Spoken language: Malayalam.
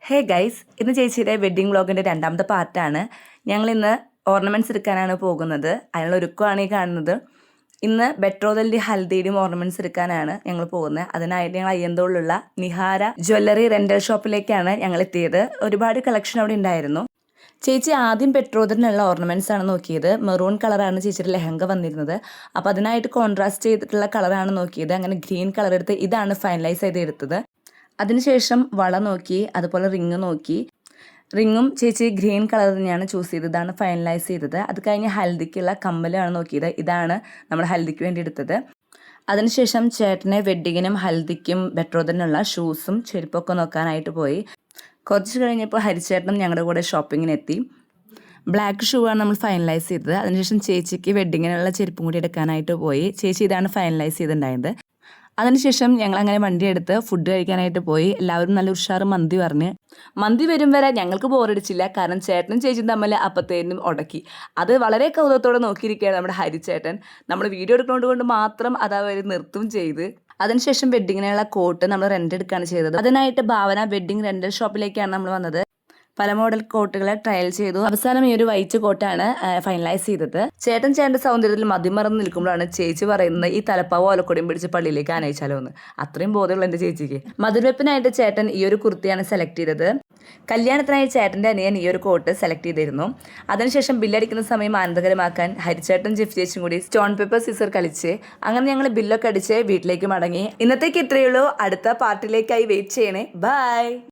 ഹേ ഗൈസ്, ഇന്ന് ചേച്ചിയുടെ വെഡ്ഡിംഗ് വ്ളോഗിൻ്റെ രണ്ടാമത്തെ പാർട്ടാണ്. ഞങ്ങളിന്ന് ഓർണമെൻറ്റ്സ് എടുക്കാനാണ് പോകുന്നത്. അതിനുള്ള ഒരുക്കമാണ് ഈ കാണുന്നത്. ഇന്ന് ബെട്രോതലിൻ്റെ ഹൽദിയുടെയും ഓർണമെൻറ്റ്സ് എടുക്കാനാണ് ഞങ്ങൾ പോകുന്നത്. അതിനായിട്ട് ഞങ്ങൾ അയ്യന്തോളിലുള്ള നിഹാര ജ്വല്ലറി റെൻ്റൽ ഷോപ്പിലേക്കാണ് ഞങ്ങൾ എത്തിയത്. ഒരുപാട് കളക്ഷൻ അവിടെ ഉണ്ടായിരുന്നു. ചേച്ചി ആദ്യം ബെട്രോതലിനുള്ള ഓർണമെൻറ്റ്സ് ആണ് നോക്കിയത്. മെറൂൺ കളറാണ് ചേച്ചിയുടെ ലെഹങ്ക വന്നിരുന്നത്. അപ്പോൾ അതിനായിട്ട് കോൺട്രാസ്റ്റ് ചെയ്തിട്ടുള്ള കളറാണ് നോക്കിയത്. അങ്ങനെ ഗ്രീൻ കളർ എടുത്ത് ഇതാണ് ഫൈനലൈസ് ചെയ്ത് എടുത്തത്. അതിനുശേഷം വള നോക്കി, അതുപോലെ റിങ് നോക്കി. റിങ്ങും ചേച്ചി ഗ്രീൻ കളർ തന്നെയാണ് ചൂസ് ചെയ്തത്. ഇതാണ് ഫൈനലൈസ് ചെയ്തത്. അത് കഴിഞ്ഞ് ഹൽദിക്കുള്ള കമ്മലാണ് നോക്കിയത്. ഇതാണ് നമ്മൾ ഹൽദിക്ക് വേണ്ടി എടുത്തത്. അതിനുശേഷം ചേട്ടനെ വെഡ്ഡിങ്ങിനും ഹൽദിക്കും ബെട്രോതലിനുള്ള ഷൂസും ചെരുപ്പൊക്കെ നോക്കാനായിട്ട് പോയി. കുറച്ച് കഴിഞ്ഞപ്പോൾ ഹരിച്ചേട്ടനും ഞങ്ങളുടെ കൂടെ ഷോപ്പിങ്ങിനെത്തി. ബ്ലാക്ക് ഷൂ ആണ് നമ്മൾ ഫൈനലൈസ് ചെയ്തത്. അതിനുശേഷം ചേച്ചിക്ക് വെഡ്ഡിങ്ങിനുള്ള ചെരുപ്പും കൂടി എടുക്കാനായിട്ട് പോയി. ചേച്ചി ഇതാണ് ഫൈനലൈസ് ചെയ്തിട്ടുണ്ടായത്. അതിനുശേഷം ഞങ്ങൾ അങ്ങനെ വണ്ടി എടുത്ത് ഫുഡ് കഴിക്കാനായിട്ട് പോയി. എല്ലാവരും നല്ല ഉഷാറ് മന്തി പറഞ്ഞ്. മന്തി വരും വരെ ഞങ്ങൾക്ക് ബോറടിച്ചില്ല. കാരണം ചേട്ടനും ചേച്ചിയും തമ്മിൽ അപ്പത്തേനും ഉടക്കി. അത് വളരെ കൗതുകത്തോടെ നോക്കിയിരിക്കുകയാണ് നമ്മുടെ ഹരിച്ചേട്ടൻ. നമ്മൾ വീഡിയോ എടുക്കുന്നത് കൊണ്ട് മാത്രം അത് അവർ നിർത്തും ചെയ്ത്. അതിനുശേഷം വെഡ്ഡിങ്ങിനുള്ള കോട്ട് നമ്മൾ റെൻ്റ് എടുക്കുകയാണ് ചെയ്തത്. അതിനായിട്ട് ഭാവന വെഡ്ഡിങ് റെൻ്റൽ ഷോപ്പിലേക്കാണ് നമ്മൾ വന്നത്. പല മോഡൽ കോട്ടുകളെ ട്രയൽ ചെയ്തു. അവസാനം ഈ ഒരു വൈറ്റ് കോട്ടാണ് ഫൈനലൈസ് ചെയ്തത്. ചേട്ടൻ്റെ സൗന്ദര്യത്തിൽ മതിമറന്ന് നിൽക്കുമ്പോഴാണ് ചേച്ചി പറയുന്നത് ഈ തലപ്പാവോ ഓലക്കൊടിയും പിടിച്ച് പള്ളിയിലേക്ക് ആനയിച്ചാലോ എന്ന്. അത്രയും ബോധമുള്ള എൻ്റെ ചേച്ചിക്ക്. മധുരവെപ്പിനായിട്ട് ചേട്ടൻ ഈ ഒരു കുർത്തിയാണ് സെലക്ട് ചെയ്തത്. കല്യാണത്തിനായി ചേട്ടൻ്റെ അനിയൻ ഈ ഒരു കോട്ട് സെലക്ട് ചെയ്തിരുന്നു. അതിനുശേഷം ബില്ലടിക്കുന്ന സമയം ആനന്ദകരമാക്കാൻ ഹരിച്ചേട്ടൻ ജിഫ് ചേച്ചിയും കൂടി സ്റ്റോൺ പേപ്പർ സിസർ കളിച്ച് അങ്ങനെ ഞങ്ങൾ ബില്ലൊക്കെ അടിച്ച് വീട്ടിലേക്ക് മടങ്ങി. ഇന്നത്തേക്ക് ഇത്രയേ ഉള്ളൂ. അടുത്ത പാർട്ടിലേക്കായി വെയിറ്റ് ചെയ്യണേ. ബൈ.